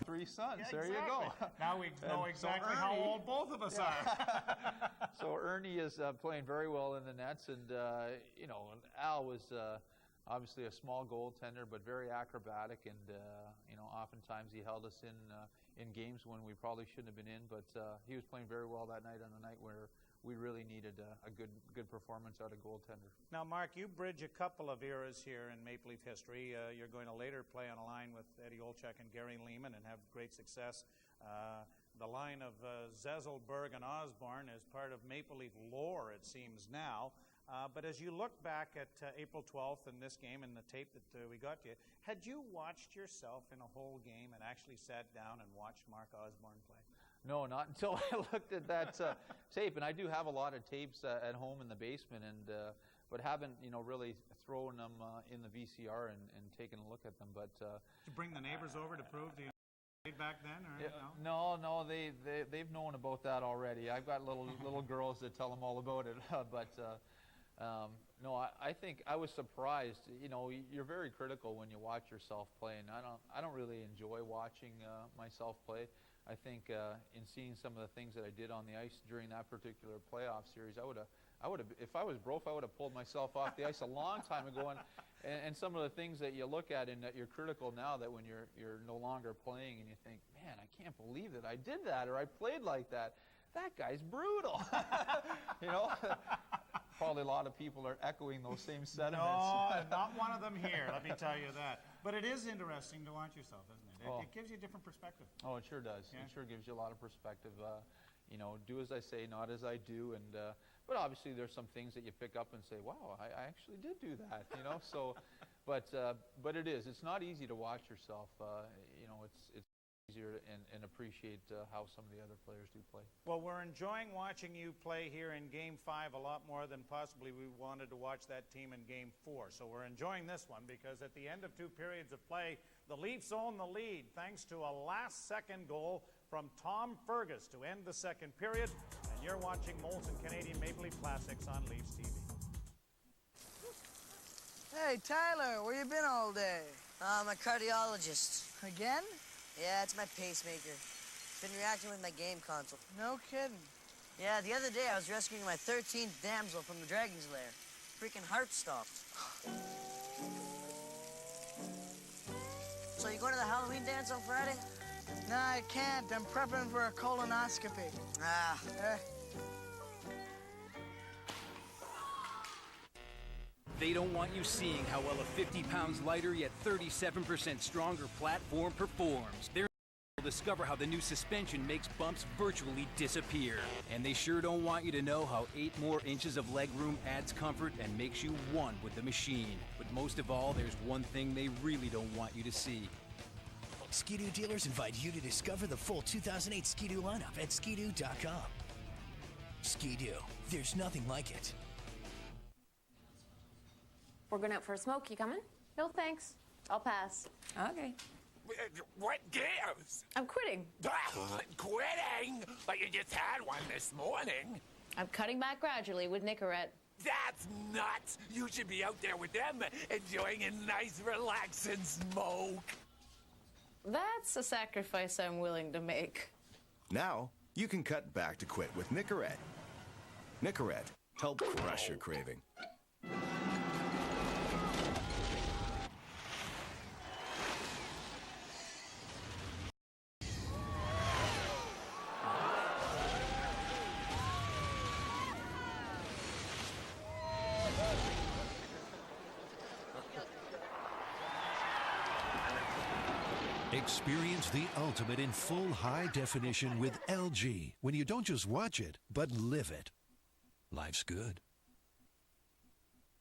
3 sons. Yeah, there exactly. you go. Now we know exactly how old both of us are. So Ernie is playing very well in the nets, and Al was obviously a small goaltender, but very acrobatic, and oftentimes he held us in games when we probably shouldn't have been in. But he was playing very well that night, on a night where we really needed a good performance out of goaltender. Now, Mark, you bridge a couple of eras here in Maple Leaf history. You're going to later play on a line with Eddie Olczyk and Gary Lehman and have great success. The line of Zezelberg and Osborne is part of Maple Leaf lore, it seems now. But as you look back at April 12th in this game and the tape that we got to you, had you watched yourself in a whole game and actually sat down and watched Mark Osborne play? No, not until I looked at that tape, and I do have a lot of tapes at home in the basement, but haven't really thrown them in the VCR and taken a look at them. But did you bring the neighbors over to prove you played back then, or no, they've known about that already. I've got little girls that tell them all about it, but. No, I think I was surprised. You're very critical when you watch yourself play, and I don't really enjoy watching myself play. I think in seeing some of the things that I did on the ice during that particular playoff series, I would have, if I was broke, I would have pulled myself off the ice a long time ago. And some of the things that you look at and that you're critical now, that when you're no longer playing, and you think, man, I can't believe that I did that, or I played like that. That guy's brutal. Probably a lot of people are echoing those same sentiments. No, not one of them here, let me tell you that. But it is interesting to watch yourself, isn't it? It gives you a different perspective. Oh, it sure does. Yeah. It sure gives you a lot of perspective. Do as I say, not as I do. And but obviously there's some things that you pick up and say, wow, I actually did do that. So, but it is. It's not easy to watch yourself. It's easier and appreciate how some of the other players do play. Well, we're enjoying watching you play here in Game 5 a lot more than possibly we wanted to watch that team in Game 4. So we're enjoying this one because at the end of 2 periods of play, the Leafs own the lead thanks to a last-second goal from Tom Fergus to end the second period. And you're watching Molson Canadian Maple Leaf Classics on Leafs TV. Hey, Tyler, where you been all day? I'm a cardiologist. Again? Yeah, it's my pacemaker. Been reacting with my game console. No kidding. Yeah, the other day I was rescuing my 13th damsel from the dragon's lair. Freaking heart stopped. So you going to the Halloween dance on Friday? No, I can't. I'm prepping for a colonoscopy. Ah. They don't want you seeing how well a 50 pounds lighter yet 37% stronger platform performs. They'll discover how the new suspension makes bumps virtually disappear. And they sure don't want you to know how 8 more inches of legroom adds comfort and makes you one with the machine. But most of all, there's one thing they really don't want you to see. Ski-Doo dealers invite you to discover the full 2008 Ski-Doo lineup at skidoo.com. Ski-Doo, there's nothing like it. We're going out for a smoke. You coming? No, thanks. I'll pass. Okay. What gives? I'm quitting. Quitting? But you just had one this morning. I'm cutting back gradually with Nicorette. That's nuts. You should be out there with them, enjoying a nice, relaxing smoke. That's a sacrifice I'm willing to make. Now, you can cut back to quit with Nicorette. Nicorette, help crush your craving. Experience the ultimate in full high definition with LG when you don't just watch it, but live it. Life's good.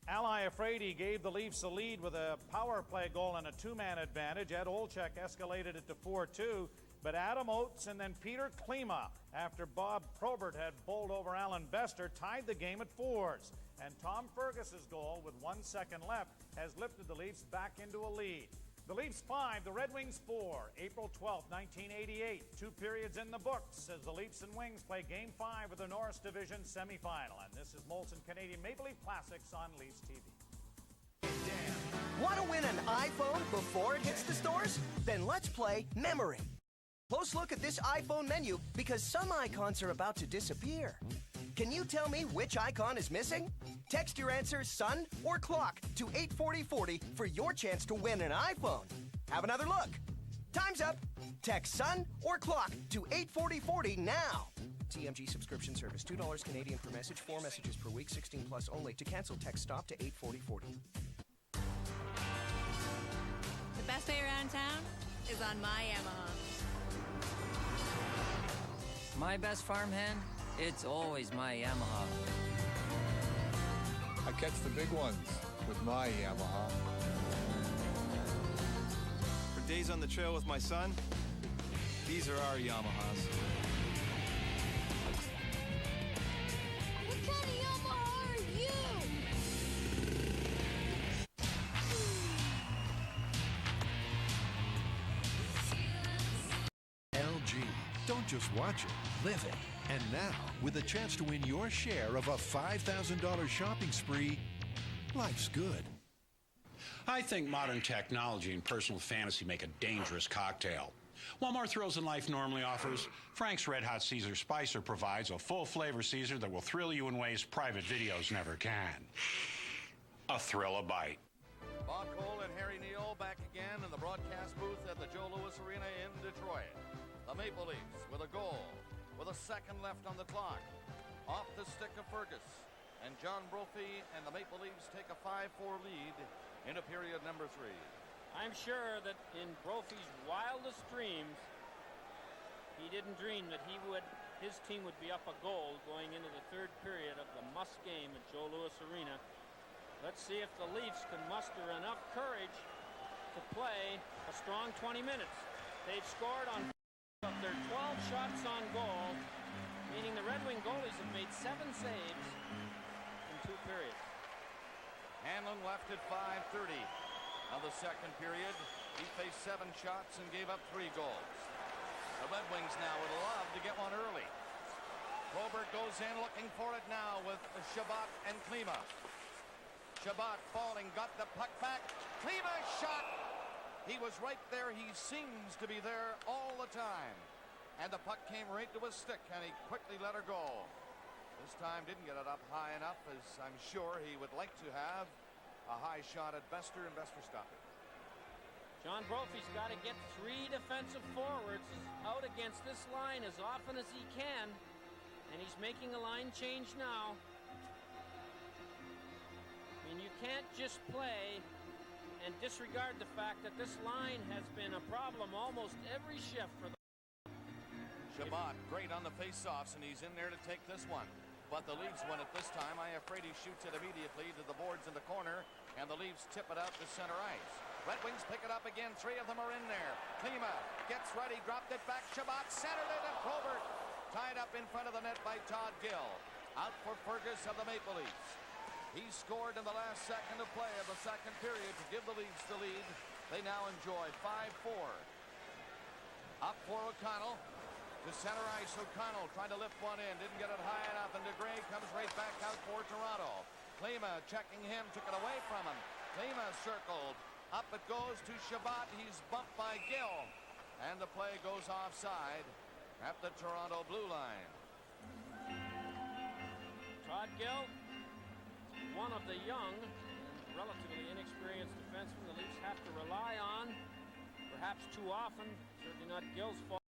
Ally Afraidy gave the Leafs a lead with a power play goal and a 2-man advantage. Ed Olczyk escalated it to 4-2, but Adam Oates and then Peter Klima, after Bob Probert had bowled over Alan Bester, tied the game at 4s. And Tom Fergus's goal with 1 second left has lifted the Leafs back into a lead. The Leafs 5, the Red Wings 4, April 12, 1988. 2 periods in the books as the Leafs and Wings play Game 5 of the Norris Division semifinal. And this is Molson Canadian Maple Leaf Classics on Leafs TV. Want to win an iPhone before it hits the stores? Then let's play Memory. Close look at this iPhone menu because some icons are about to disappear. Can you tell me which icon is missing? Text your answer, son or clock, to 84040 for your chance to win an iPhone. Have another look. Time's up. Text son or clock to 84040 now. TMG subscription service, $2 Canadian per message, 4 messages per week, 16 plus only. To cancel, text stop to 84040. The best way around town is on my Yamaha. My best farmhand? It's always my Yamaha. I catch the big ones with my Yamaha. For days on the trail with my son, these are our Yamahas. What kind of Yamaha are you? LG. Don't just watch it, live it. And now, with a chance to win your share of a $5,000 shopping spree, life's good. I think modern technology and personal fantasy make a dangerous cocktail. While more thrills than life normally offers, Frank's Red Hot Caesar Spicer provides a full flavor Caesar that will thrill you in ways private videos never can. A thrill a bite. Bob Cole and Harry Neal back again in the broadcast booth at the Joe Louis Arena in Detroit. The Maple Leafs with a goal, with a second left on the clock. Off the stick of Fergus. And John Brophy and the Maple Leafs take a 5-4 lead into period number 3. I'm sure that in Brophy's wildest dreams, he didn't dream that his team would be up a goal going into the third period of the must game at Joe Louis Arena. Let's see if the Leafs can muster enough courage to play a strong 20 minutes. They've scored on of their 12 shots on goal, meaning the Red Wing goalies have made 7 saves in 2 periods. Hanlon left at 5:30 of the second period. He faced 7 shots and gave up 3 goals. The Red Wings now would love to get one early. Probert goes in looking for it now with Shabbat and Klima. Shabbat falling, got the puck back. Klima shot. He was right there. He seems to be there all the time. And the puck came right to his stick, and he quickly let her go. This time didn't get it up high enough, as I'm sure he would like to have. A high shot at Bester, and Bester stopped it. John Brophy's got to get 3 defensive forwards out against this line as often as he can. And he's making a line change now. I mean, you can't just play and disregard the fact that this line has been a problem almost every shift for the Shabbat great on the face-offs, and he's in there to take this one. But the Leafs win it this time. I'm afraid he shoots it immediately to the boards in the corner, and the Leafs tip it out to center ice. Red Wings pick it up again. 3 of them are in there. Klima gets ready, dropped it back. Shabbat centered it, and Probert tied up in front of the net by Todd Gill. Out for Fergus of the Maple Leafs. He scored in the last second of play of the second period to give the Leafs the lead. They now enjoy 5-4. Up for O'Connell. To center ice, O'Connell trying to lift one in. Didn't get it high enough, and DeGray comes right back out for Toronto. Klima checking him, took it away from him. Klima circled. Up it goes to Shabbat. He's bumped by Gill. And the play goes offside at the Toronto blue line. Todd Gill, one of the young, relatively inexperienced defensemen the Leafs have to rely on, perhaps too often. Certainly not Gill's fault.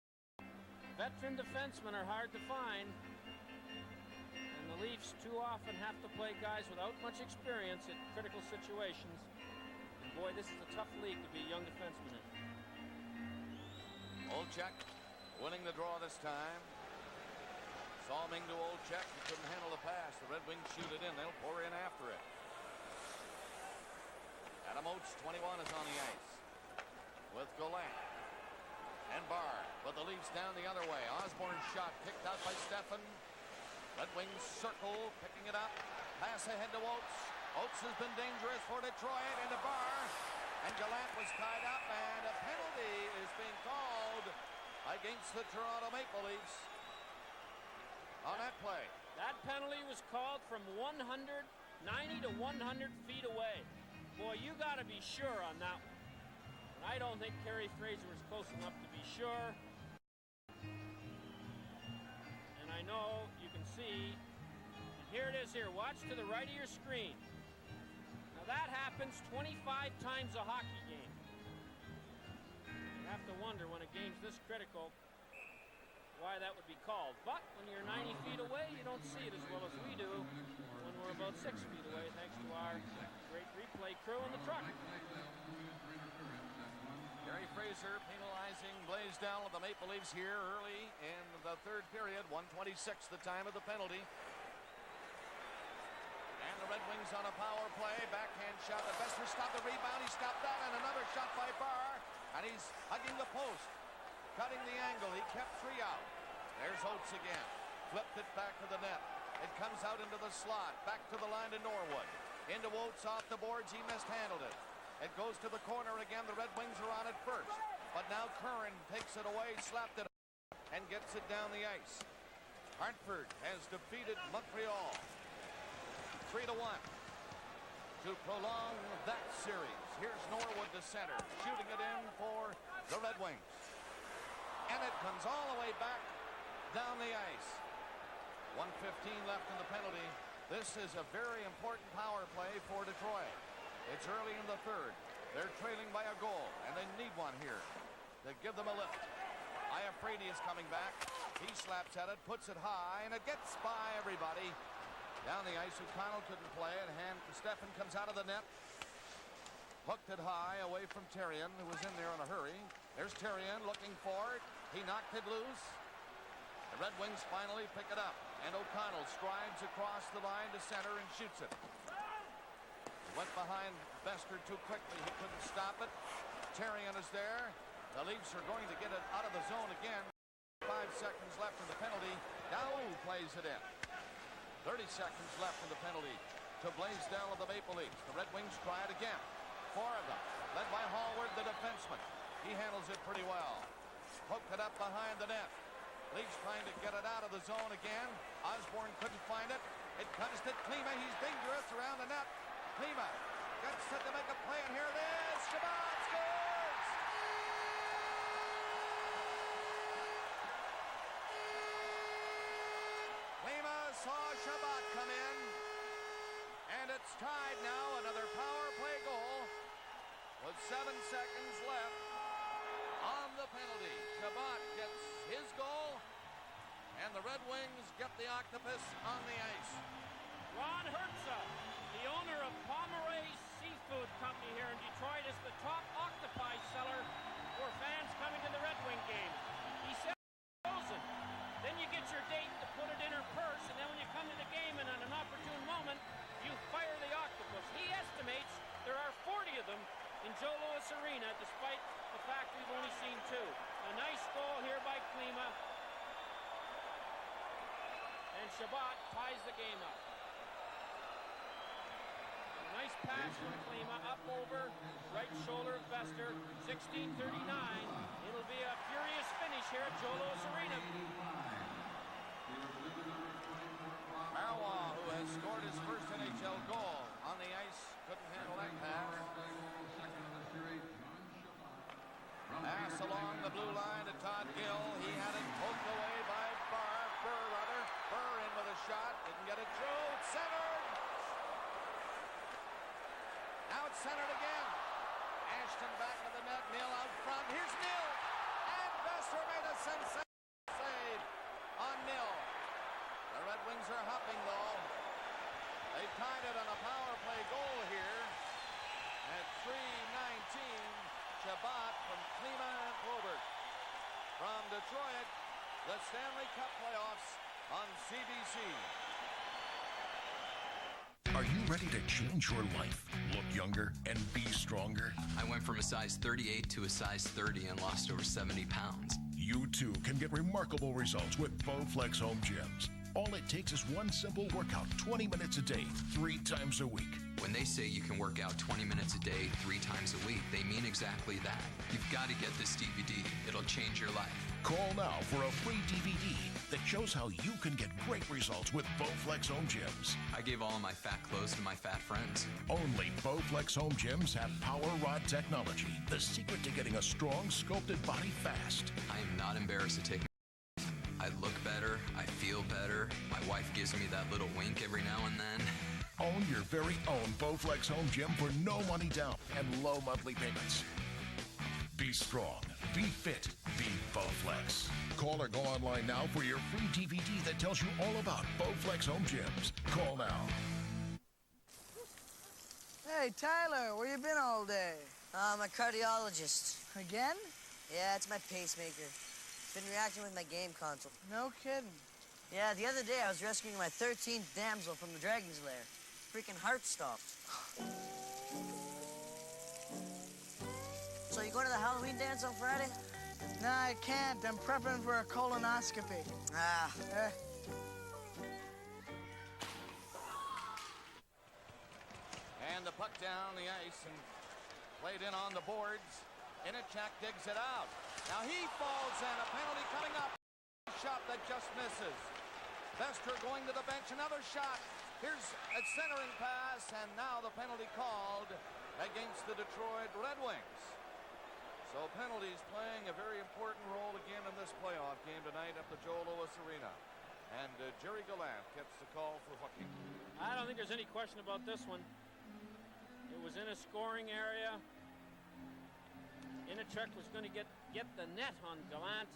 Veteran defensemen are hard to find, and the Leafs too often have to play guys without much experience in critical situations. And boy, this is a tough league to be a young defenseman in. Olczyk winning the draw this time. Salming to Olczyk. He couldn't handle the pass. The Red Wings shoot it in. They'll pour in after it. Adam Oates, 21, is on the ice with Gallant and Barr. But the Leafs down the other way. Osborne shot kicked out by Stefan. Red Wings circle, picking it up. Pass ahead to Oates. Oates has been dangerous for Detroit, into Barr. And Gallant was tied up, and a penalty is being called against the Toronto Maple Leafs on that play. That penalty was called from 90 to 100 feet away. Boy, you got to be sure on that one. And I don't think Kerry Fraser was close enough to be sure. I know you can see, and here it is here. Watch to the right of your screen. Now that happens 25 times a hockey game. You have to wonder when a game's this critical why that would be called. But when you're 90 feet away, you don't see it as well as we do when we're about 6 feet away, thanks to our great replay crew in the truck. Gary Fraser penalizing Blaisdell of the Maple Leafs here early in the third period. 1:26 the time of the penalty. And the Red Wings on a power play. Backhand shot. The Besser stopped the rebound. He stopped that, and another shot by Barr. And he's hugging the post. Cutting the angle. He kept 3 out. There's Oates again. Flipped it back to the net. It comes out into the slot. Back to the line to Norwood. Into Oates off the boards. He mishandled it. It goes to the corner again. The Red Wings are on it first. But now Curran takes it away, slapped it and gets it down the ice. Hartford has defeated Montreal 3-1 to prolong that series. Here's Norwood to center, shooting it in for the Red Wings. And it comes all the way back down the ice. 1:15 left in the penalty. This is a very important power play for Detroit. It's early in the third. They're trailing by a goal, and they need one here to give them a lift. Iafrate is coming back. He slaps at it, puts it high, and it gets by everybody. Down the ice, O'Connell couldn't play it. Steffen comes out of the net. Hooked it high away from Terrien, who was in there in a hurry. There's Terrien looking for it. He knocked it loose. The Red Wings finally pick it up, and O'Connell strides across the line to center and shoots it. He went behind Bester too quickly. He couldn't stop it. Terrien is there. The Leafs are going to get it out of the zone again. 5 seconds left in the penalty. Dow plays it in. 30 seconds left in the penalty to Blaisdell of the Maple Leafs. The Red Wings try it again. 4 of them, led by Hallward, the defenseman. He handles it pretty well. Hooked it up behind the net. Leafs trying to get it out of the zone again. Osborne couldn't find it. It comes to Klima. He's dangerous around the net. Klima gets set to make a play, and here it is. Shabbat scores! Klima saw Shabbat come in, and it's tied now. Another power play goal with 7 seconds left on the penalty. Shabbat gets his goal, and the Red Wings get the Octopus on the ice. Ron Hertza, the owner of Pomeroy Seafood Company here in Detroit, is the top octopi seller for fans coming to the Red Wing game. He sells frozen. Then you get your date to put it in her purse, and then when you come to the game and at an opportune moment, you fire the octopus. He estimates there are 40 of them in Joe Louis Arena, despite the fact we've only seen 2. A nice goal here by Klima. And Shabbat ties the game up. A nice pass from Klima up over right shoulder of Bester. 16:39. It'll be a furious finish here at Joe Louis Arena. Marois, who has scored his first NHL goal on the ice, couldn't handle that pass. Pass along the blue line to Todd Gill. He had it poked away by Burr in with a shot. Didn't get it through. It's centered. Now it's centered again. Ashton back to the net. Mill out front. Here's Mill. And Besser made a sensational save on Mill. The Red Wings are hopping, though. They tied it on a power play goal here at 3:19. Shabbat from Klima and Probert. From Detroit, the Stanley Cup playoffs on CBC. Are you ready to change your life, look younger, and be stronger? I went from a size 38 to a size 30 and lost over 70 pounds. You too can get remarkable results with Bowflex Home Gyms. All it takes is one simple workout, 20 minutes a day, 3 times a week. When they say you can work out 20 minutes a day, 3 times a week, they mean exactly that. You've got to get this DVD. It'll change your life. Call now for a free DVD that shows how you can get great results with Bowflex Home Gyms. I gave all of my fat clothes to my fat friends. Only Bowflex Home Gyms have Power Rod technology, the secret to getting a strong, sculpted body fast. I am not embarrassed to take. I look better, I feel feel better. My wife gives me that little wink every now and then. Own your very own Bowflex home gym for no money down and low monthly payments. Be strong, be fit, be Bowflex. Call or go online now for your free DVD that tells you all about Bowflex home gyms. Call now. Hey, Tyler, where you been all day? I'm a cardiologist. Again? Yeah, it's my pacemaker. Been reacting with my game console. No kidding. Yeah, the other day I was rescuing my 13th damsel from the dragon's lair. Freaking heart stopped. So you going to the Halloween dance on Friday? No, I can't. I'm prepping for a colonoscopy. And the puck down the ice and played in on the boards. Inachak digs it out. Now he falls and a penalty coming up. Shot that just misses. Bester going to the bench. Another shot. Here's a centering pass, and now the penalty called against the Detroit Red Wings. So penalties playing a very important role again in this playoff game tonight at the Joe Louis Arena. And Jerry Gallant gets the call for hooking. I don't think there's any question about this one. It was in a scoring area. Inachek was going to get the net on Gallant.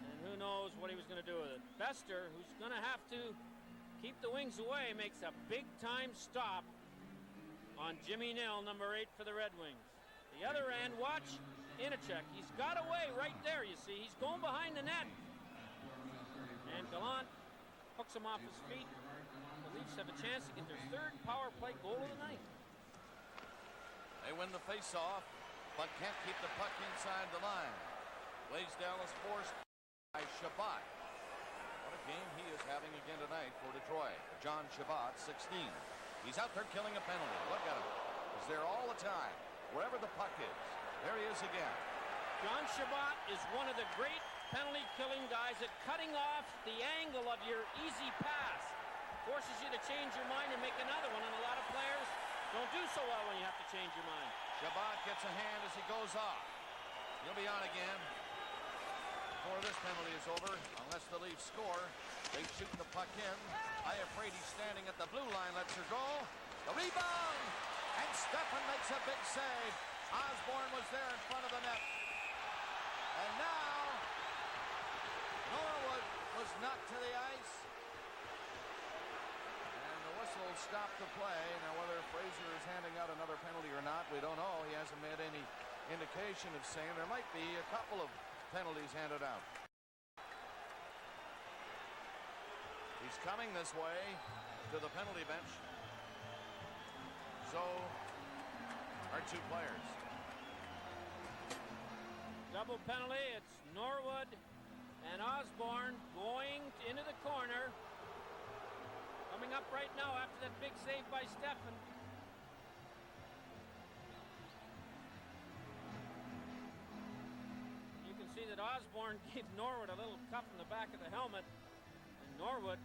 And who knows what he was going to do with it. Bester, who's going to have to keep the Wings away, makes a big-time stop on Jimmy Nill, number 8 for the Red Wings. The other end, watch Inachek. He's got away right there, you see. He's going behind the net. And Gallant hooks him off his feet. The Leafs have a chance to get their third power play goal of the night. They win the face-off, but can't keep the puck inside the line. Blaisdell is forced by Shabbat. What a game he is having again tonight for Detroit. John Shabbat, 16. He's out there killing a penalty. Look at him. He's there all the time, wherever the puck is. There he is again. John Shabbat is one of the great penalty-killing guys at cutting off the angle of your easy pass. Forces you to change your mind and make another one, and a lot of players don't do so well when you have to change your mind. Shabbat gets a hand as he goes off. He'll be on again before this penalty is over, unless the Leafs score. They shoot the puck in. I afraid he's standing at the blue line, lets her go. The rebound, and Stefan makes a big save. Osborne was there in front of the net. And now, Norwood was knocked to the ice. And the whistle stopped the play. Now, whether Fraser is handing out another penalty or not, we don't know. He hasn't made any indication of saying there might be a couple of penalties handed out. He's coming this way to the penalty bench. So are two players. Double penalty. It's Norwood and Osborne going into the corner. Coming up right now after that big save by Stefan. You can see that Osborne gave Norwood a little cuff in the back of the helmet. And Norwood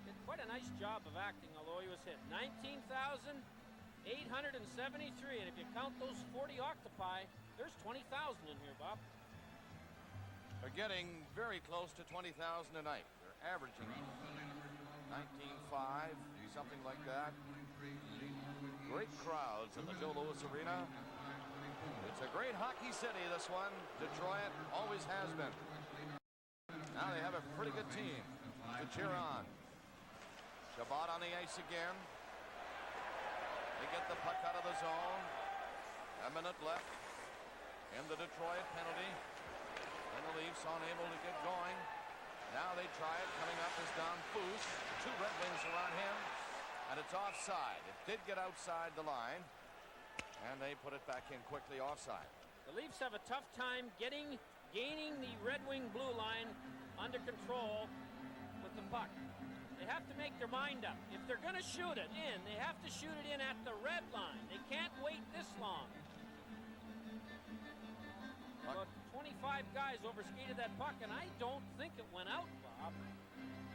did quite a nice job of acting, although he was hit. 19,873, and if you count those 40 octopi, there's 20,000 in here, Bob. They're getting very close to 20,000 a night. They're averaging 19.5, something like that. Great crowds in the Joe Louis Arena. It's a great hockey city, this one. Detroit always has been. Now they have a pretty good team to cheer on. Shabbat on the ice again. They get the puck out of the zone. A minute left in the Detroit penalty. And the Leafs unable to get going. Now they try it. Coming up is Don Foose. Two Red Wings around him. And it's offside. It did get outside the line. And they put it back in quickly offside. The Leafs have a tough time gaining the Red Wing blue line under control with the puck. They have to make their mind up. If they're going to shoot it in, they have to shoot it in at the red line. They can't wait this long. About 25 guys overskated that puck, and I don't think it went out, Bob.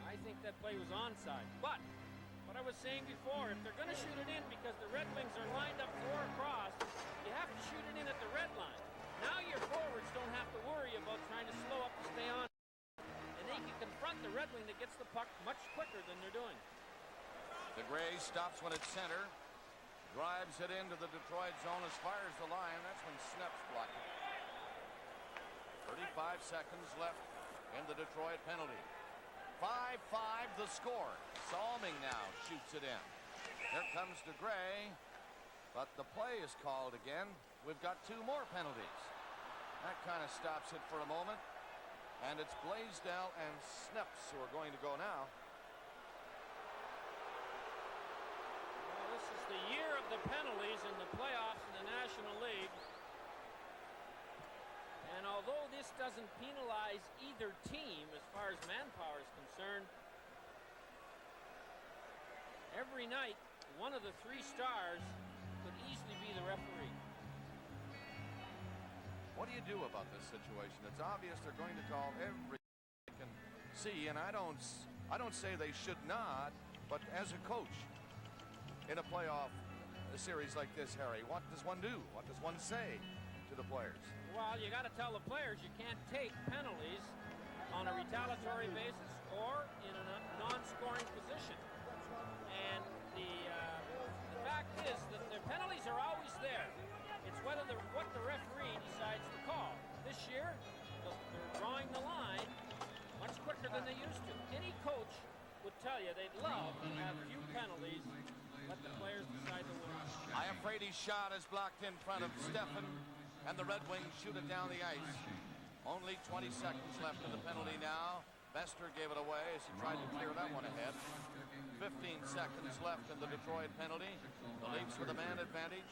I think that play was onside. But what I was saying before, if they're going to shoot it in because the Red Wings are lined up 4 across, you have to shoot it in at the red line. Now your forwards don't have to worry about trying to slow up to stay on. And they can confront the Red Wing that gets the puck much quicker than they're doing. DeGray stops when it's center. Drives it into the Detroit zone as fires the line. That's when Snep's blocked it. 35 seconds left in the Detroit penalty. 5-5 the score. Salming now shoots it in. Here comes DeGray, but the play is called again. We've got 2 more penalties. That kind of stops it for a moment. And it's Blaisdell and Sneps who are going to go now. Well, this is the year of the penalties in the playoffs in the National League. And although this doesn't penalize either team as far as manpower is concerned, every night one of the 3 stars could easily be the referee. What do you do about this situation? It's obvious they're going to call every they can see, and I don't say they should not, but as a coach in a playoff series like this, Harry, what does one do? What does one say to the players? Well, you got to tell the players you can't take penalties on a retaliatory basis or in a non-scoring position. And the fact is that the penalties are always there. It's what the referee decides to call. This year, they're drawing the line much quicker than they used to. Any coach would tell you they'd love to have few penalties, let the players decide the winner. I am afraid his shot is blocked in front of Stefan, and the Red Wings shoot it down the ice. Only 20 seconds left in the penalty now. Bester gave it away as he tried to clear that one ahead. 15 seconds left in the Detroit penalty. The Leafs with a man advantage.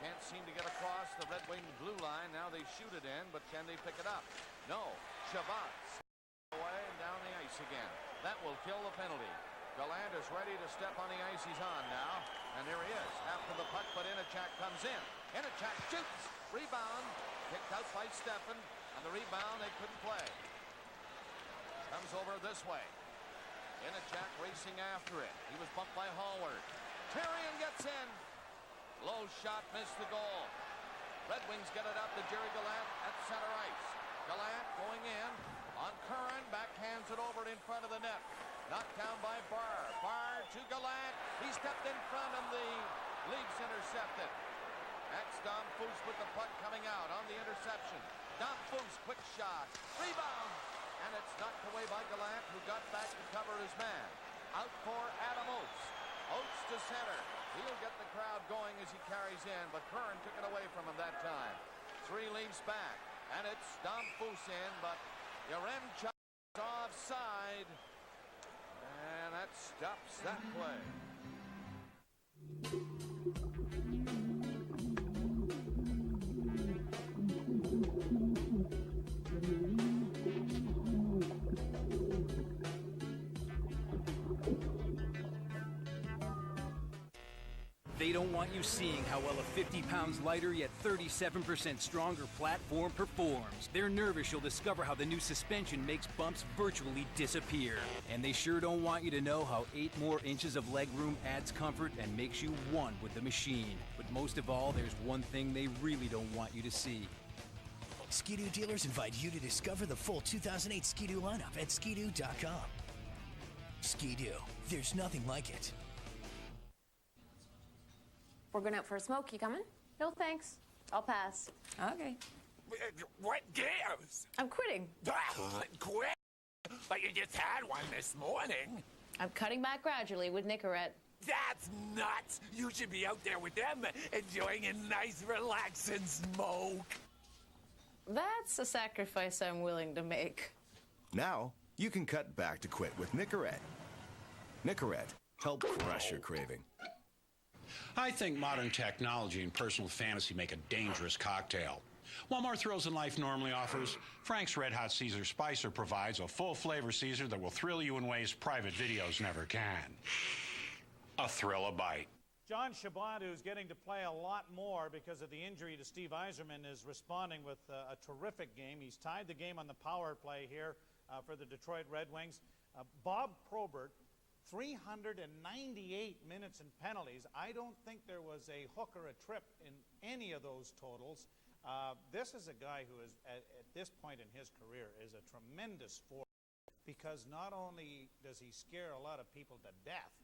Can't seem to get across the Red Wing blue line. Now they shoot it in, but can they pick it up? No. Chabot away and down the ice again. That will kill the penalty. Gallant is ready to step on the ice. He's on now. And here he is. After the puck, but Inachak comes in. Inachak shoots. Rebound. Kicked out by Stefan. And the rebound they couldn't play. Comes over this way. Inachak racing after it. He was bumped by Hallward. Tyrion gets in. Low shot, missed the goal. Red Wings get it up to Jerry Gallant at center ice. Gallant going in on Curran, backhands it over in front of the net. Knocked down by Barr. Barr to Gallant. He stepped in front and the Leafs intercepted. That's Dom Foose with the puck coming out on the interception. Dom Foose, quick shot. Rebound. And it's knocked away by Gallant, who got back to cover his man. Out for Adam Oates. Oates to center. He'll get the crowd going as he carries in, but Curran took it away from him that time. 3 Leafs back, and it's Dom Foose in, but Yaremchuk is offside, and that stops that play. They don't want you seeing how well a 50 pounds lighter yet 37% stronger platform performs. They're nervous you'll discover how the new suspension makes bumps virtually disappear. And they sure don't want you to know how 8 more inches of legroom adds comfort and makes you one with the machine. But most of all, there's one thing they really don't want you to see. Ski-Doo dealers invite you to discover the full 2008 Ski-Doo lineup at Ski-Doo.com. Ski-Doo, there's nothing like it. We're going out for a smoke. You coming? No, thanks. I'll pass. Okay. What gives? I'm quitting. Quit? But you just had one this morning. I'm cutting back gradually with Nicorette. That's nuts. You should be out there with them, enjoying a nice, relaxing smoke. That's a sacrifice I'm willing to make. Now, you can cut back to quit with Nicorette. Nicorette, help crush your craving. I think modern technology and personal fantasy make a dangerous cocktail. While more thrills than life normally offers, Frank's Red Hot Caesar Spicer provides a full flavor Caesar that will thrill you in ways private videos never can. A thrill a bite. John Chabot, who's getting to play a lot more because of the injury to Steve Yzerman, is responding with a terrific game. He's tied the game on the power play here for the Detroit Red Wings. Bob Probert, 398 minutes and penalties. I don't think there was a hook or a trip in any of those totals. This is a guy who is, at this point in his career, is a tremendous force. because not only does he scare a lot of people to death,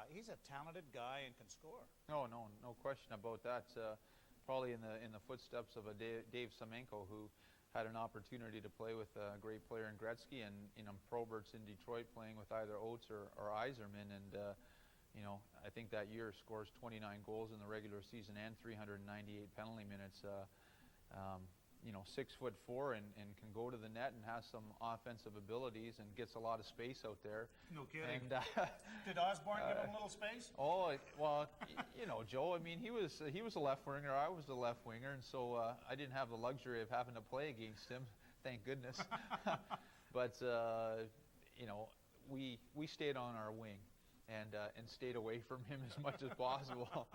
he's a talented guy and can score. No question about that. Probably in the footsteps of a Dave Semenko, who had an opportunity to play with a great player in Gretzky, and Probert's in Detroit playing with either Oates or Yzerman, and I think that year scores 29 goals in the regular season and 398 penalty minutes. 6'4" and can go to the net and has some offensive abilities and gets a lot of space out there. No kidding. And, did Osborne give him a little space? Oh, well, Joe, I mean, he was a left winger, I was the left winger, and so I didn't have the luxury of having to play against him, thank goodness. But, we stayed on our wing and stayed away from him as much as possible.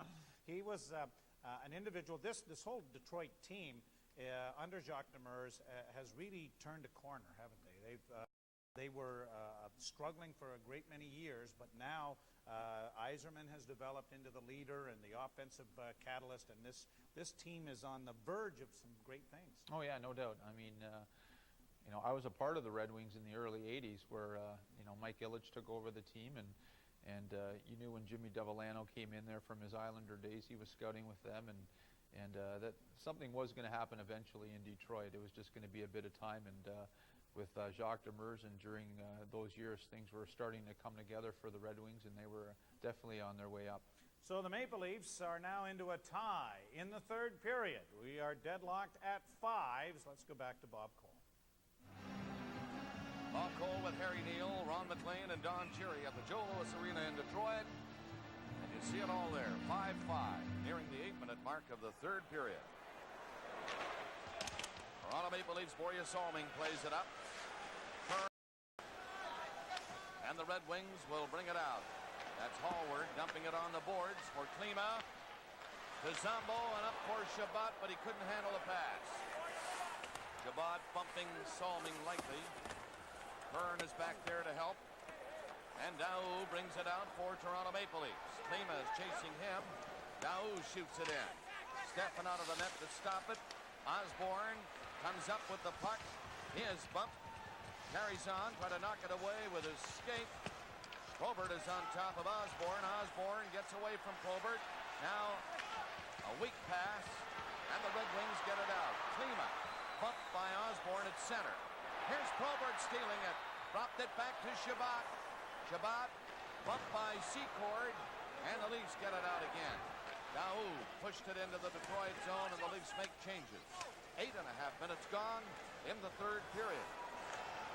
He was an individual. This whole Detroit team under Jacques Demers has really turned a corner, haven't they? They were struggling for a great many years, but now Yzerman has developed into the leader and the offensive catalyst, and this team is on the verge of some great things. Oh yeah, no doubt. I mean, I was a part of the Red Wings in the early '80s, where Mike Ilitch took over the team, and you knew when Jimmy Devellano came in there from his Islander days, he was scouting with them, and that something was going to happen eventually in Detroit. It was just going to be a bit of time, and with Jacques Demers, and during those years, things were starting to come together for the Red Wings, and they were definitely on their way up. So the Maple Leafs are now into a tie in the third period. We are deadlocked at 5s. Let's go back to Bob Cole. Bob Cole with Harry Neal, Ron McLean, and Don Cherry at the Joe Louis Arena in Detroit. And you see it all there, 5-5, nearing the 8-minute mark of the third period. Toronto Maple Leafs, Borje Salming plays it up. And the Red Wings will bring it out. That's Hallward dumping it on the boards for Klima. To Zombo and up for Shabbat, but he couldn't handle the pass. Shabbat bumping Salming lightly. Byrne is back there to help. And Daou brings it out for Toronto Maple Leafs. Klima is chasing him. Daou shoots it in. Stepping out of the net to stop it. Osborne comes up with the puck. He is bumped. Carries on, try to knock it away with his skate. Probert is on top of Osborne. Osborne gets away from Probert. Now a weak pass, and the Red Wings get it out. Klima bumped by Osborne at center. Here's Probert stealing it. Dropped it back to Shabbat. Shabbat bumped by Secord, and the Leafs get it out again. Daou pushed it into the Detroit zone, and the Leafs make changes. 8.5 minutes gone in the third period.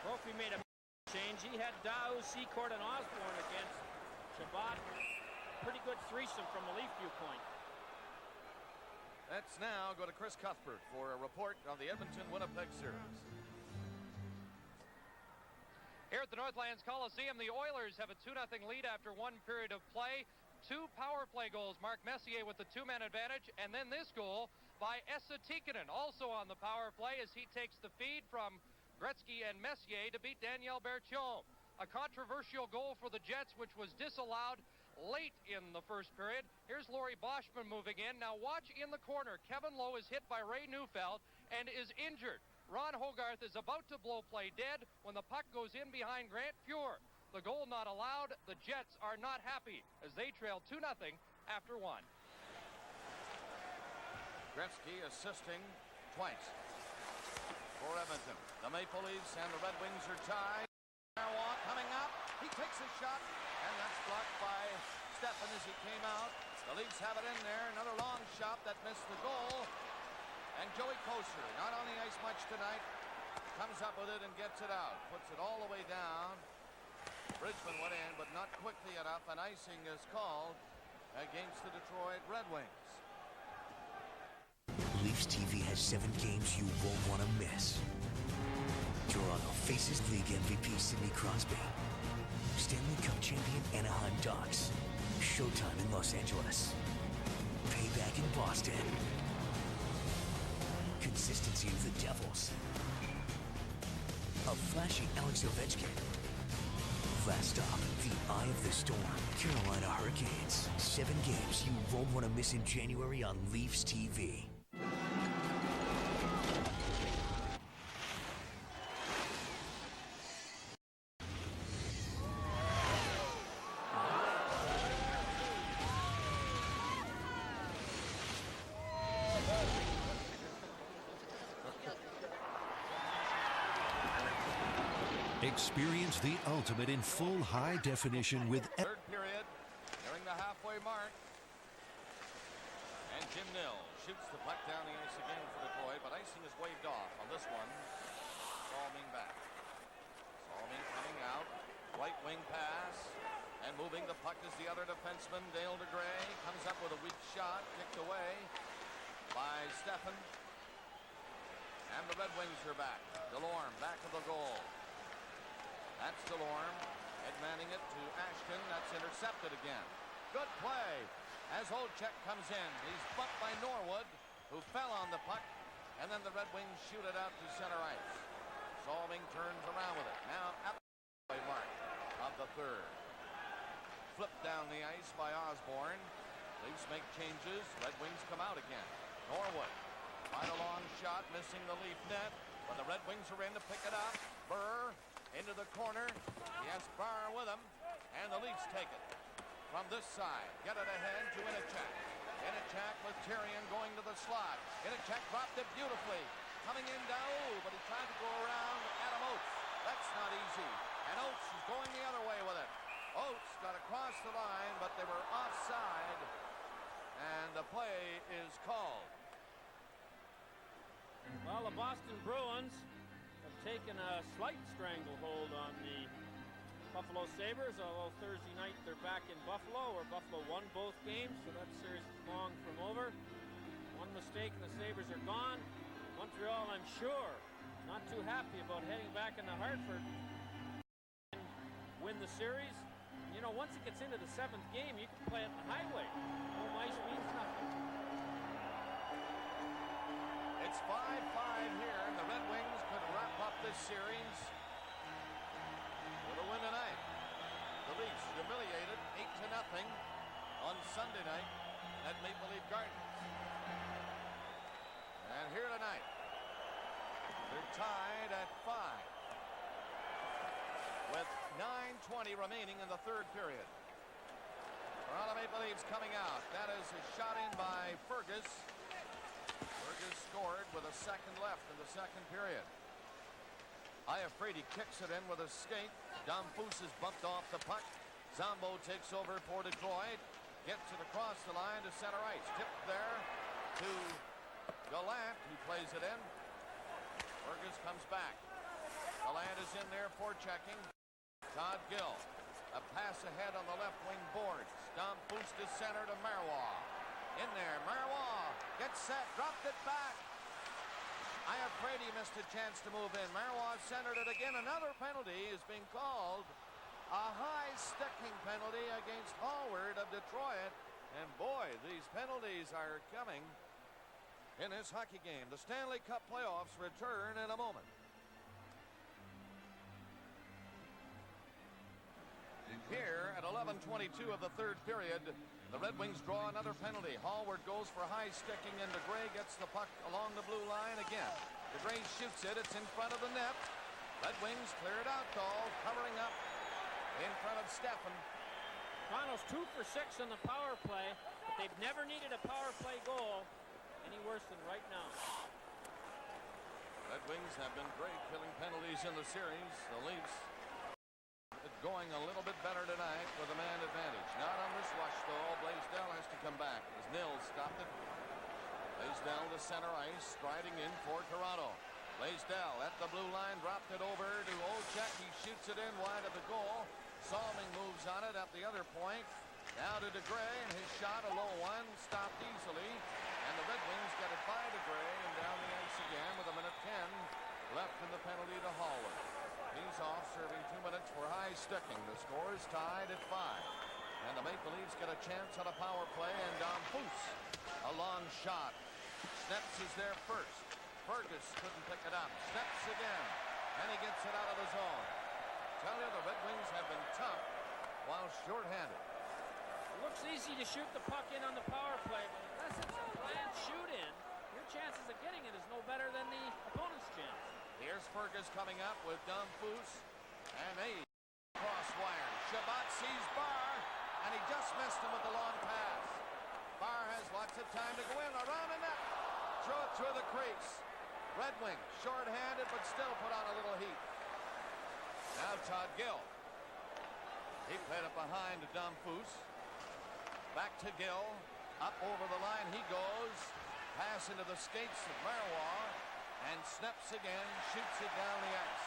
Brophy made a change. He had Daou, Secord, and Osborne against Shabbat. Pretty good threesome from a Leaf viewpoint. Let's now go to Chris Cuthbert for a report on the Edmonton-Winnipeg series. Here at the Northlands Coliseum, the Oilers have a 2-0 lead after one period of play. 2 power play goals. Mark Messier with the 2-man advantage, and then this goal by Esa Tikkanen, also on the power play, as he takes the feed from Gretzky and Messier to beat Daniel Berthiaume. A controversial goal for the Jets, which was disallowed late in the first period. Here's Laurie Boschman moving in. Now watch in the corner. Kevin Lowe is hit by Ray Neufeld and is injured. Ron Hogarth is about to blow play dead when the puck goes in behind Grant Fuhr. The goal not allowed. The Jets are not happy as they trail 2-0 after 1. Gretzky assisting twice for Edmonton. The Maple Leafs and the Red Wings are tied. Narwa coming up. He takes a shot, and that's blocked by Steffen as he came out. The Leafs have it in there. Another long shot that missed the goal. And Joey Kocur, not on the ice much tonight, comes up with it and gets it out. Puts it all the way down. Bridgman went in, but not quickly enough. An icing is called against the Detroit Red Wings. Leafs TV has 7 games you won't want to miss. Toronto faces League MVP Sidney Crosby. Stanley Cup champion Anaheim Ducks. Showtime in Los Angeles. Payback in Boston. Consistency of the Devils. A flashy Alex Ovechkin. Last stop, the eye of the storm, Carolina Hurricanes. 7 games you won't want to miss in January on Leafs TV. Experience the ultimate in full high definition with... Third period, nearing the halfway mark. And Jim Nill shoots the puck down the ice again for Detroit, but icing is waved off on this one. Salming back. Salming coming out. Right wing pass. And moving the puck is the other defenseman, Dale DeGray. Comes up with a weak shot, kicked away by Stefan. And the Red Wings are back. DeLorme back of the goal. That's DeLorme. Ed Manning it to Ashton. That's intercepted again. Good play as Olczyk comes in. He's bumped by Norwood, who fell on the puck. And then the Red Wings shoot it out to center ice. Salming turns around with it. Now at the mark of the third. Flipped down the ice by Osborne. Leafs make changes. Red Wings come out again. Norwood. Find a long shot, missing the Leaf net. But the Red Wings are in to pick it up. Burr into the corner. He has Barr with him. And the Leafs take it. From this side, get it ahead to Inachek. Inachek with Tyrion going to the slot. Inachek dropped it beautifully. Coming in Daou, but he tried to go around Adam Oates. That's not easy. And Oates is going the other way with it. Oates got across the line, but they were offside. And the play is called. Well, the Boston Bruins have taken a slight stranglehold on the Buffalo Sabres, although Thursday night they're back in Buffalo, where Buffalo won both games, so that series is long from over. One mistake and the Sabres are gone. Montreal, I'm sure, not too happy about heading back into Hartford and win the series. You know, once it gets into the seventh game, you can play it the highway. Home ice means nothing. It's 5-5 here, and the Red Wings could wrap up this series with a win tonight. The Leafs humiliated 8-0 on Sunday night at Maple Leaf Gardens. And here tonight, they're tied at 5 with 9:20 remaining in the third period. Toronto Maple Leafs coming out. That is a shot in by Fergus. Fergus scored with a second left in the second period. Iafrate kicks it in with a skate. Domfus is bumped off the puck. Zombo takes over for Detroit. Gets it across the line to center ice. Tipped there to Gallant, who plays it in. Fergus comes back. Gallant is in there for checking. Todd Gill. A pass ahead on the left wing boards. Domfus to center to Marois. In there, Marois gets set, dropped it back. Iafrate missed a chance to move in. Marois centered it again. Another penalty is being called. A high sticking penalty against Hallward of Detroit. And boy, these penalties are coming in this hockey game. The Stanley Cup playoffs return in a moment. Here at 11:22 of the third period, the Red Wings draw another penalty. Hallward goes for high sticking, and DeGray gets the puck along the blue line again. DeGray shoots it. It's in front of the net. Red Wings clear it out, though, covering up in front of Stefan. Toronto's 2 for 6 on the power play, but they've never needed a power play goal any worse than right now. Red Wings have been great killing penalties in the series. The Leafs going a little bit better tonight with a man advantage. Not on this rush, though. Blaisdell has to come back as Nils stopped it. Blaisdell to center ice, striding in for Toronto. Blaisdell at the blue line, dropped it over to Olczyk. He shoots it in wide of the goal. Salming moves on it at the other point. Now to DeGray, and his shot, a low one, stopped easily. And the Red Wings get it by DeGray and down the ice again with 1:10 left in the penalty to Hallward. He's off, serving 2 minutes for high sticking. The score is tied at 5. And the Maple Leafs get a chance on a power play, and Domfus, a long shot. Sneps is there first. Fergus couldn't pick it up. Sneps again, and he gets it out of the zone. Tell you, the Red Wings have been tough while shorthanded. It looks easy to shoot the puck in on the power play, but unless it's a planned shoot in, your chances of getting it is no better than the opponent's chance. Here's Fergus coming up with Domfus, and a cross wire. Shabbat sees Barr, and he just missed him with the long pass. Barr has lots of time to go in around the net. Throw it through the crease. Red Wings, short-handed, but still put on a little heat. Todd Gill. He played it behind to Dumfoos. Back to Gill. Up over the line he goes. Pass into the skates of Marois. And snaps again. Shoots it down the ice.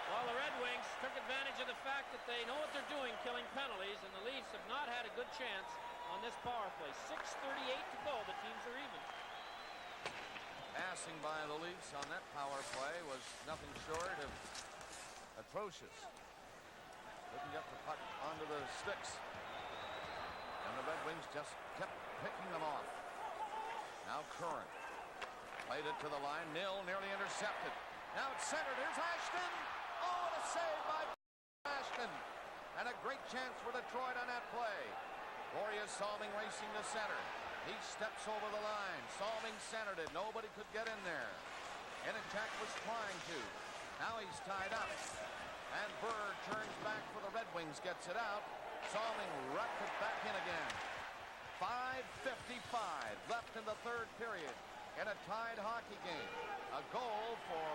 Well, the Red Wings took advantage of the fact that they know what they're doing, killing penalties, and the Leafs have not had a good chance on this power play. 6:38 to go. The teams are even. Passing by the Leafs on that power play was nothing short of atrocious. Couldn't get the puck onto the sticks. And the Red Wings just kept picking them off. Now Curran. Played it to the line. Nearly intercepted. Now it's centered. Here's Ashton. Oh, what a save by Ashton. And a great chance for Detroit on that play. Gloria Salming racing to center. He steps over the line. Salming centered it. Nobody could get in there. Inachak was trying to. Now he's tied up. And Burr turns back for the Red Wings. Gets it out. Salming wrapped it back in again. 5:55 left in the third period in a tied hockey game. A goal for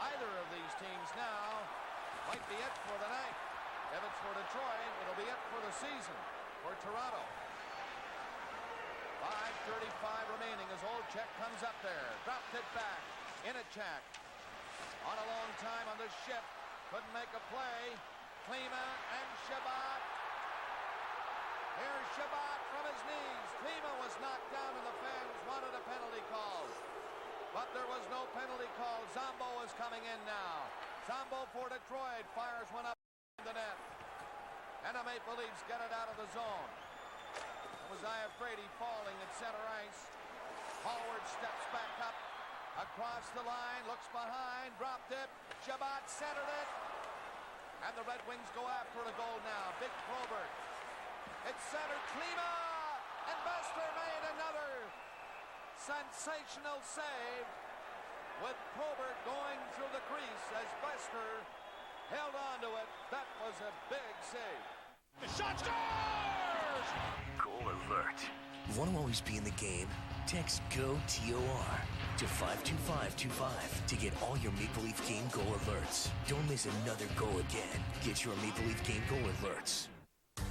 either of these teams now might be it for the night. If it's for Detroit, it'll be it for the season for Toronto. 5:35 remaining as Olczyk comes up there. Dropped it back. Inachak on a long time on the shift. Couldn't make a play. Klima and Shabbat. Here's Shabbat from his knees. Klima was knocked down and the fans wanted a penalty call. But there was no penalty call. Zombo is coming in now. Zombo for Detroit. Fires one up the net. And the Maple Leafs get it out of the zone. Isaiah Brady falling at center ice. Howard steps back up. Across the line. Looks behind. Dropped it. Shabbat centered it. And the Red Wings go after the goal now. Big Probert. It's centered. Klima. And Bester made another sensational save with Probert going through the crease as Bester held on to it. That was a big save. The shot scores! Goal alert. Want to always be in the game? Text GO-TOR to 52525 to get all your Maple Leaf game goal alerts. Don't miss another goal again. Get your Maple Leaf game goal alerts. The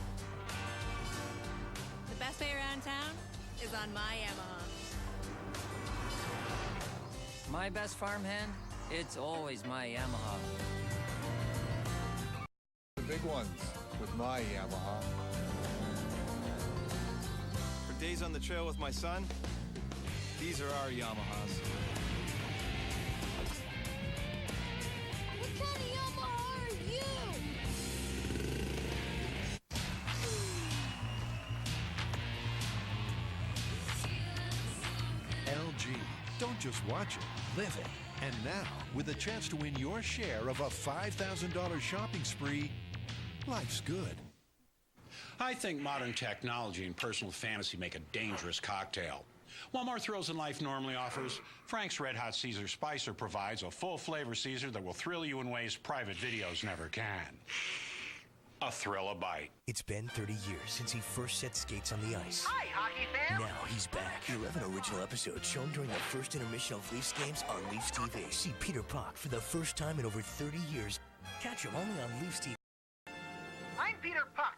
best way around town is on my Yamaha. My best farmhand? It's always my Yamaha. The big ones with my Yamaha. For days on the trail with my son, these are our Yamahas. What kind of Yamaha are you? LG. Don't just watch it, live it. And now, with a chance to win your share of a $5,000 shopping spree, life's good. I think modern technology and personal fantasy make a dangerous cocktail. While more thrills than life normally offers, Frank's Red Hot Caesar Spicer provides a full flavor Caesar that will thrill you in ways private videos never can. A thrill a bite. It's been 30 years since he first set skates on the ice. Hi, hockey fans! Now he's back. 11 original episodes shown during the first intermission of Leafs games on Leafs TV. See Peter Puck for the first time in over 30 years. Catch him only on Leafs TV. I'm Peter Puck.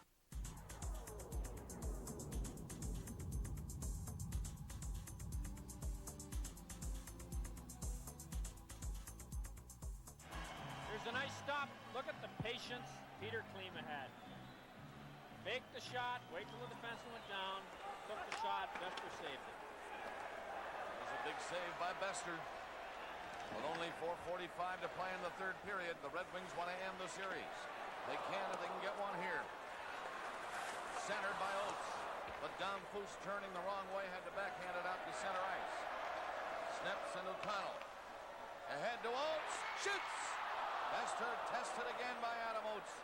Here's a nice stop. Look at the patience Peter Klima had. Faked the shot, wait till the defenseman went down, took the shot, Bester saved it. It was a big save by Bester. With only 4:45 to play in the third period, the Red Wings want to end the series. They can if they can get one here. Centered by Oates, but Dumfoos turning the wrong way had to backhand it out to center ice. Snips and O'Connell. Ahead to Oates, shoots! Bester tested again by Adam Oates.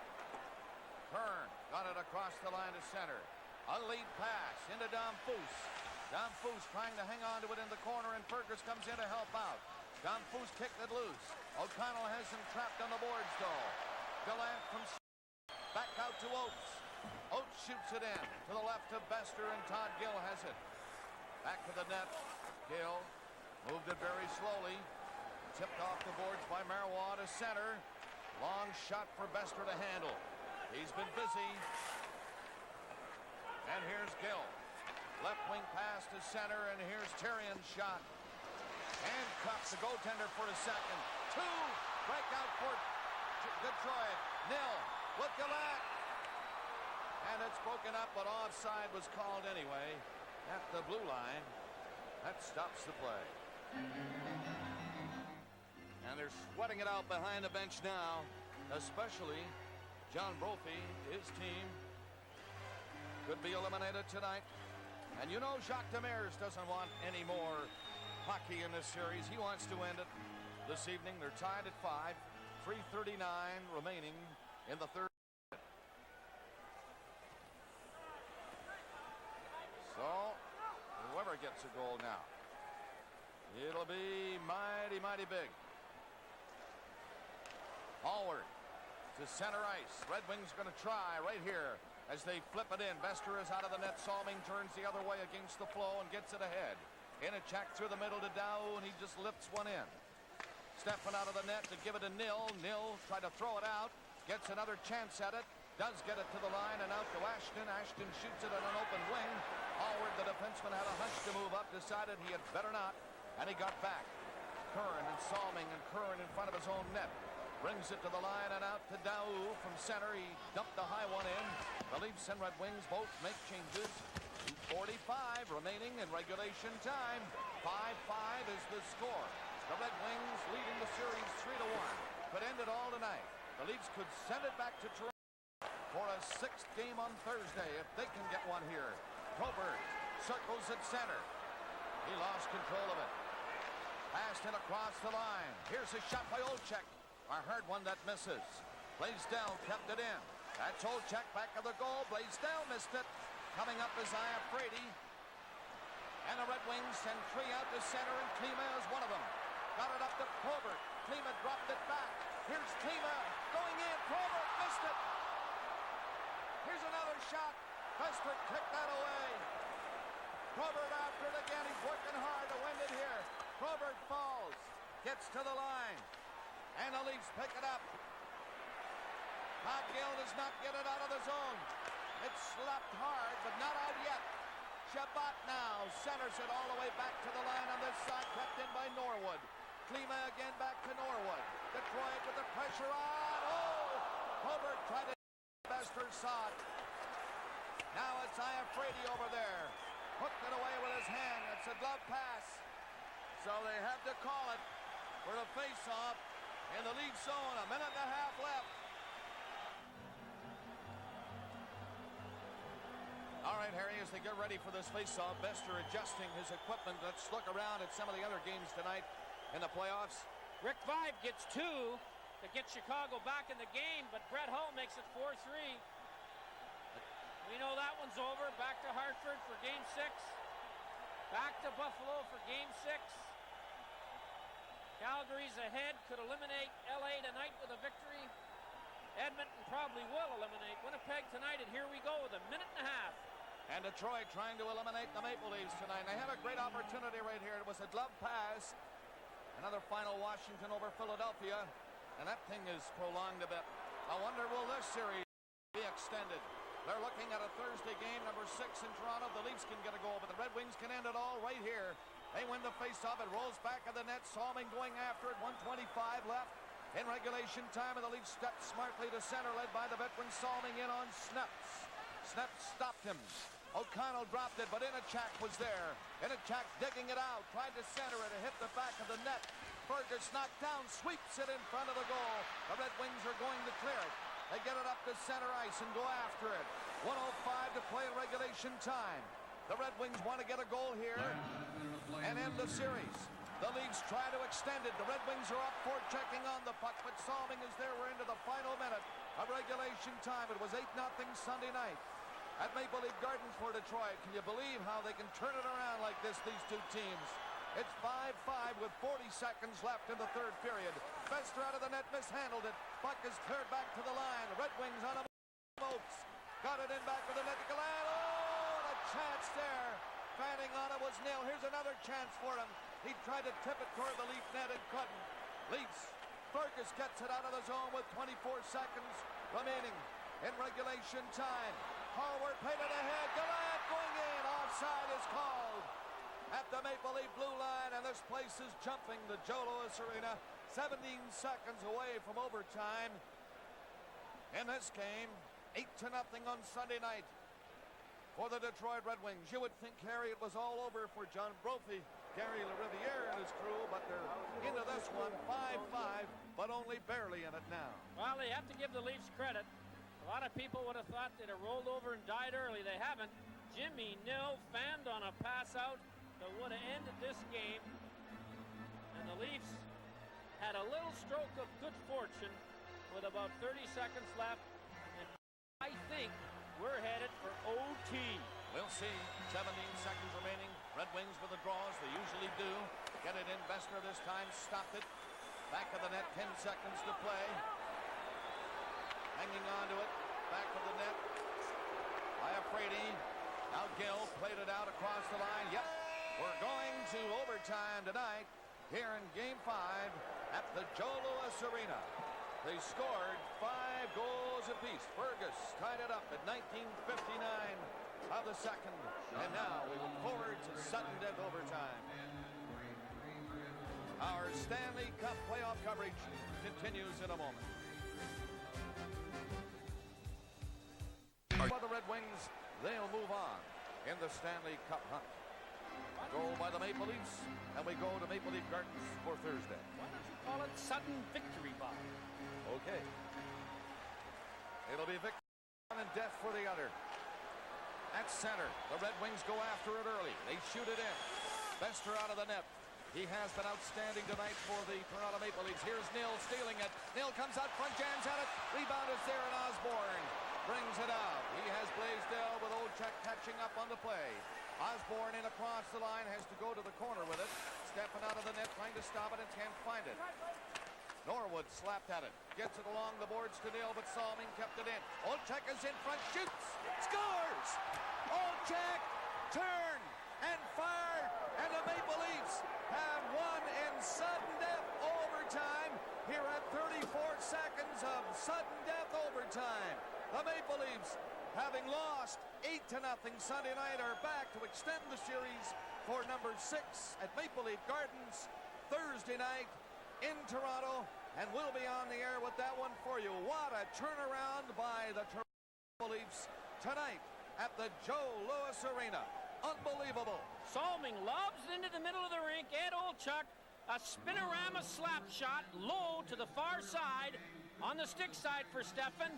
Kern got it across the line to center. A lead pass into Dumfoos. Dumfoos trying to hang on to it in the corner, and Fergus comes in to help out. Dumfoos kicked it loose. O'Connell has him trapped on the boards, though. Gallant from back out to Oates. Oates shoots it in to the left of Bester, and Todd Gill has it. Back to the net. Gill moved it very slowly. Tipped off the boards by Marois to center. Long shot for Bester to handle. He's been busy. And here's Gill. Left wing pass to center, and here's Tyrion's shot. Handcuffs the goaltender for a second. 2. Breakout for Detroit. Nil. Look at that. And it's broken up, but offside was called anyway at the blue line. That stops the play. And they're sweating it out behind the bench now, especially John Brophy. His team could be eliminated tonight. And you know Jacques Demers doesn't want any more hockey in this series. He wants to end it this evening. They're tied at 5. 3:39 remaining in the third. So whoever gets a goal now, it'll be mighty, mighty big. Hallward to center ice. Red Wings going to try right here as they flip it in. Bester is out of the net. Salming turns the other way against the flow and gets it ahead. In a check through the middle to Dow, and he just lifts one in. Stepping out of the net to give it to Nil. Nil tried to throw it out. Gets another chance at it. Does get it to the line and out to Ashton. Ashton shoots it at an open wing. Hallward, the defenseman, had a hunch to move up. Decided he had better not. And he got back. Curran and Salming, and Curran in front of his own net. Brings it to the line and out to Dow from center. He dumped the high one in. The Leafs and Red Wings both make changes. 2:45 remaining in regulation time. 5-5 is the score. The Red Wings leading the series 3-1. Could end it all tonight. The Leafs could send it back to Toronto for a 6th game on Thursday if they can get one here. Probert circles at center. He lost control of it. Passed in across the line. Here's a shot by Olczyk. A hard one that misses. Blaisdell kept it in. That's Olczyk back of the goal. Blaisdell missed it. Coming up is Frady. And the Red Wings send 3 out to center, and Klima is one of them. Got it up to Probert. Klima dropped it back. Here's Klima going in. Probert missed it. Here's another shot. Bester kicked that away. Probert after it again. He's working hard to win it here. Probert falls. Gets to the line. And the Leafs pick it up. Gill does not get it out of the zone. It's slapped hard, but not out yet. Shabbat now centers it all the way back to the line on this side, kept in by Norwood. Klima again back to Norwood. Detroit with the pressure on. Oh! Probert tried to Bester saw it. Now it's Frady over there. Hooked it away with his hand. It's a glove pass. So they have to call it for a face-off in the lead zone. A minute and a half left. All right, Harry, as they get ready for this face-off, Bester adjusting his equipment. Let's look around at some of the other games tonight in the playoffs. Rick Vaive gets 2 to get Chicago back in the game, but Brett Hull makes it 4-3. We know that one's over. Back to Hartford for Game 6. Back to Buffalo for Game 6. Calgary's ahead, could eliminate LA tonight with a victory. Edmonton probably will eliminate Winnipeg tonight, and here we go with a minute and a half. And Detroit trying to eliminate the Maple Leafs tonight. They have a great opportunity right here. It was a glove pass. Another final Washington over Philadelphia. And that thing is prolonged a bit. I wonder, will this series be extended? They're looking at a Thursday game, number 6 in Toronto. The Leafs can get a goal, but the Red Wings can end it all right here. They win the face-off. It rolls back of the net. Salming going after it. 1:25 left in regulation time, and the Leafs stepped smartly to center, led by the veteran Salming in on Sneps. Sneps stopped him. O'Connell dropped it, but Inachak was there. Inachak digging it out, tried to center it, and hit the back of the net. Fergus knocked down, sweeps it in front of the goal. The Red Wings are going to clear it. They get it up to center ice and go after it. 1:05 to play in regulation time. The Red Wings want to get a goal here and end the series. The Leafs try to extend it. The Red Wings are up for checking on the puck, but Salming is there. We're into the final minute of regulation time. It was 8-0 Sunday night at Maple Leaf Gardens for Detroit. Can you believe how they can turn it around like this, these two teams? It's 5-5 with 40 seconds left in the third period. Bester out of the net, mishandled it. Puck is cleared back to the line. Red Wings on a Oaks. Got it in back with the net to Gallant. Oh, and a chance there. Fanning on it was nil. Here's another chance for him. He tried to tip it toward the Leaf net and couldn't. Leafs Fergus gets it out of the zone with 24 seconds remaining in regulation time. Hallward played it ahead. Gallant going in. Offside is called at the Maple Leaf blue line, and this place is jumping. The Joe Louis Arena, 17 seconds away from overtime in this game. 8-0 on Sunday night for the Detroit Red Wings. You would think, Harry, it was all over for John Brophy, Gary LaRiviere and his crew, but they're into this one 5-5, but only barely in it now. Well, they have to give the Leafs credit. A lot of people would have thought they'd have rolled over and died early. They haven't. Jimmy Nill fanned on a pass out that would have ended this game. And the Leafs had a little stroke of good fortune with about 30 seconds left. And I think we're headed for OT. We'll see. 17 seconds remaining. Red Wings with the draws. They usually do. Get it in. Bessner this time stopped it. Back of the net. 10 seconds to play. Hanging on to it. Back of the net. Iafrate. Now Gill played it out across the line. Yep. We're going to overtime tonight here in Game 5 at the Joe Louis Arena. They scored 5 goals apiece. Fergus tied it up at 19:59 of the second. And now we look forward to sudden death overtime. Our Stanley Cup playoff coverage continues in a moment. For the Red Wings, they'll move on in the Stanley Cup hunt. Goal by the Maple Leafs, and we go to Maple Leaf Gardens for Thursday. Why don't you call it sudden victory, Bob? Okay. It'll be victory and death for the other. At center, the Red Wings go after it early. They shoot it in. Bester out of the net. He has been outstanding tonight for the Toronto Maple Leafs. Here's Nill stealing it. Nill comes out front, jams at it. Rebound is there, and Osborne brings it out. He has Blaisdell with Olczyk catching up on the play. Osborne in across the line, has to go to the corner with it. Stepping out of the net, trying to stop it, and can't find it. Norwood slapped at it. Gets it along the boards to Nill, but Salming kept it in. Olczyk is in front, shoots, scores! Olczyk, turn, and fire, and the Maple Leafs have won in sudden death overtime here at 34 seconds of sudden death overtime. The Maple Leafs, having lost 8-0 Sunday night, are back to extend the series for number 6 at Maple Leaf Gardens Thursday night in Toronto, and we'll be on the air with that one for you. What a turnaround by the Toronto Maple Leafs tonight at the Joe Louis Arena. Unbelievable. Salming lobs it into the middle of the rink. Ed Olczyk, a spinorama slap shot low to the far side on the stick side for Stefan.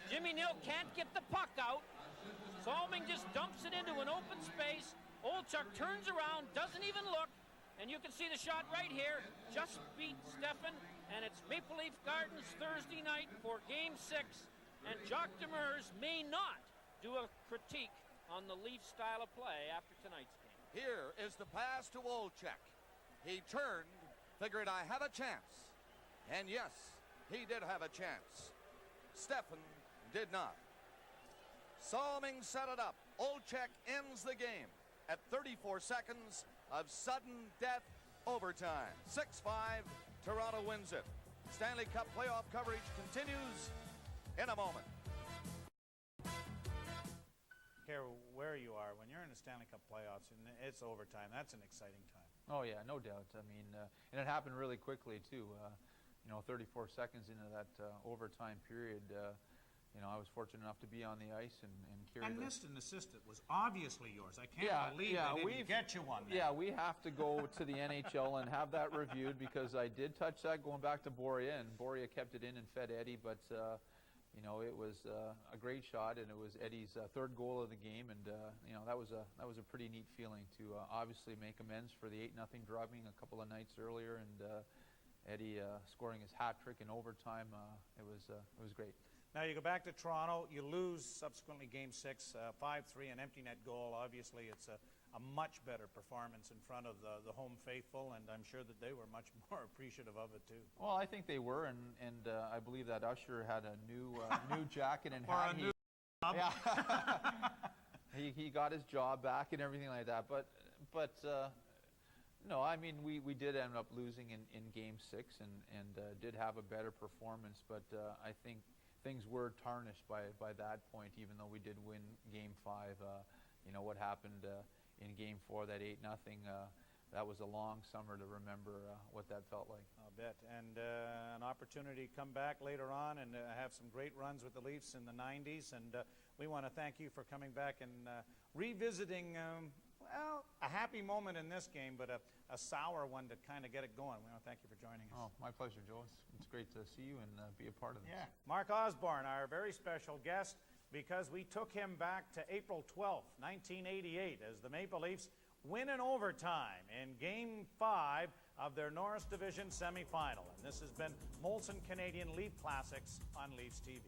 Jimmy Nill can't get the puck out. Salming just dumps it into an open space. Olczyk turns around, doesn't even look, and you can see the shot right here. Just beat Stefan, and it's Maple Leaf Gardens Thursday night for Game 6. And Jacques Demers may not do a critique on the Leaf style of play after tonight's game. Here is the pass to Olczyk. He turned, figured I have a chance. And yes, he did have a chance. Stefan did not. Salming set it up. Olczyk ends the game at 34 seconds of sudden death overtime. 6-5, Toronto wins it. Stanley Cup playoff coverage continues in a moment. Care where you are, when you're in the Stanley Cup playoffs and it's overtime, that's an exciting time. Oh yeah, no doubt. I mean, and it happened really quickly too. 34 seconds into that overtime period. I was fortunate enough to be on the ice and carry. And missed an assist that was obviously yours. I can't believe they didn't get you one. Yeah, we have to go to the NHL and have that reviewed, because I did touch that going back to Boria, and Boria kept it in and fed Eddie, but it was a great shot, and it was Eddie's third goal of the game, and that was a pretty neat feeling to obviously make amends for the 8-0 drubbing a couple of nights earlier, and Eddie scoring his hat trick in overtime. It was great. Now you go back to Toronto, you lose subsequently Game 6, 5-3, an empty net goal. Obviously it's a much better performance in front of the home faithful, and I'm sure that they were much more appreciative of it too. Well, I think they were, and I believe that Usher had a new jacket and hat. Yeah. He got his job back and everything like that, but No, I mean, we did end up losing in Game 6 and did have a better performance, but I think things were tarnished by that point, even though we did win Game 5. You know, what happened in Game 4, that 8-0, that was a long summer to remember what that felt like. I'll bet. And an opportunity to come back later on and have some great runs with the Leafs in the 90s. And we want to thank you for coming back and revisiting, well, a happy moment in this game, but a sour one to kind of get it going. We want to thank you for joining us. Oh, my pleasure, Joe. It's great to see you and be a part of this. Yeah. Mark Osborne, our very special guest, because we took him back to April 12th, 1988, as the Maple Leafs win in overtime in Game 5 of their Norris Division semifinal. And this has been Molson Canadian Leaf Classics on Leafs TV.